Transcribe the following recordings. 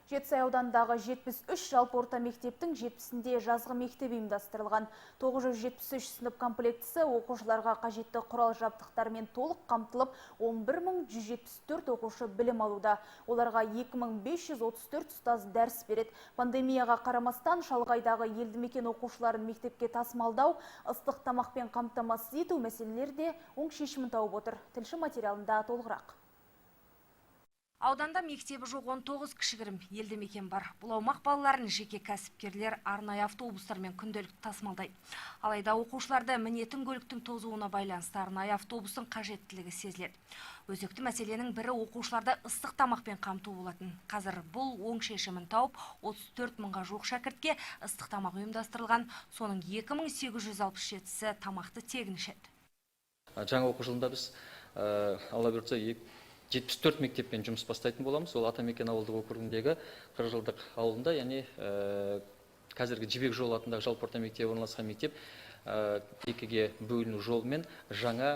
Жетісай ауданындағы 73 жалпы орта мектептің 70-інде жазғы мектеп ұйымдастырылған. 973 сынып комплектісі оқушыларға қажетті құрал жабдықтармен толық қамтылып, 11174 оқушы білім алуда. Оларға 2534 ұстаз дәріс береді. Пандемияға қарамастан шалғайдағы елді мекен оқушыларын мектепке тасымалдау, ыстық тамақпен қамтамасыз ету мәселелері де оң шешімін тауып отыр. Тілші материалында толығырақ. Ауданда мектебі жоқ 19 кішігірім елді мекен бар. Бұл аумақ балаларын жеке кәсіпкерлер арнайы автобустармен күнделікті тасымалдайды. Алайда оқушыларды мінетін көліктің тозуына байланысты арнайы автобустың қажеттілігі сезіледі. Өзекті мәселенің бірі оқушыларды ыстық тамақпен қамту болатын. Қазір бұл оң шешімін тауып, 34 мыңға жуық шәкіртке ыстық тамақ ұйымдастырылған. Соның 2867-сі тамақты тегін ішеді. Жаңа оқу жылында біз алла бұйыртса 74 мектеппен жұмыс бастайтын боламыз. Ол Атамекен ауылдық округіндегі 40 жылдық ауылында, яғни қазіргі Жібек жолы атындағы жалпы орта мектебі орналасқан мектеп екіге бөліну жолымен жаңа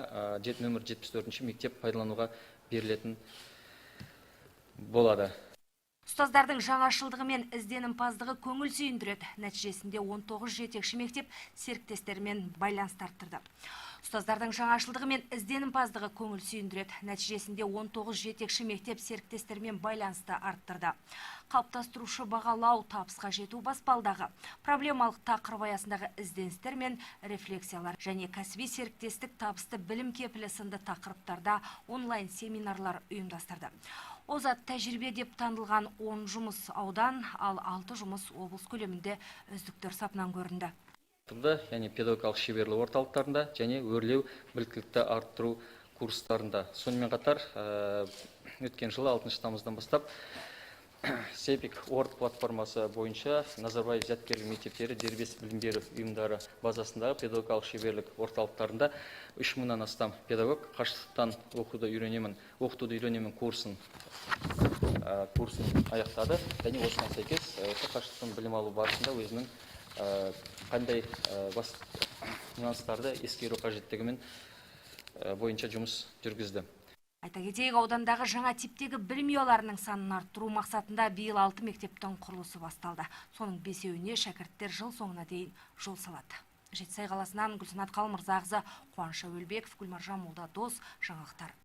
нөмір 74 мектеп пайдалануға берілетін болады. Ұстаздардың жаңашылдығы мен ізденімпаздығы көңіл сүйіндіреді. Нәтижесінде 19 жетекші мектеп серіктестермен байланыс арттырды. Ұстаздардың жаңашылдығы мен ізденімпаздығы көңіл сүйіндіреді. Нәтижесінде 19 жетекші мектеп серіктестермен байланысты арттырды. Қалыптастырушы бағалау, табысқа жету баспалдағы, проблемалық тақырып аясындағы ізденістер мен рефлексиялар және кәсіби серіктестік табысты білім кепілі сынды тақырыптарда онлайн семинарлар ұйымдастырды. Озат тәжірибе деп танылған 10 жұмыс аудан, ал 6 жұмыс облыс көлемінде үздіктер сапынан көрінді. Яғни педагогикалық шеберлік орталықтарында және өрлеу біліктілікті арттыру курстарында. Сонымен қатар өткен жылы 6 тамыздан бастап Сепик Орд платформасы бойынша Назарбаев зияткерлік мектептері дербес білім беру ұйымдары базасындағы педагогикалық шеберлік орталықтарында 3000-нан астам педагог қашықтан оқуды үйренемін курсын аяқтады. Және осыған сәйкес қашықтан білім алу барысында өзінің қандай нюанстарды ескеру қажеттігімен бойынша жұмыс жүргізді. Айта кетейік, аудандағы жаңа типтегі білім ұяларының санын арттыру мақсатында биыл 6 мектептің құрылысы басталды. Соның 5-еуіне шәкірттер жыл соңына дейін жол салады. Жетісай қаласынан Гүлсанат Қалмырзағызы, Қуаныш Әуелбеков, Гүлмаржан Молдадос, жаңалықтар.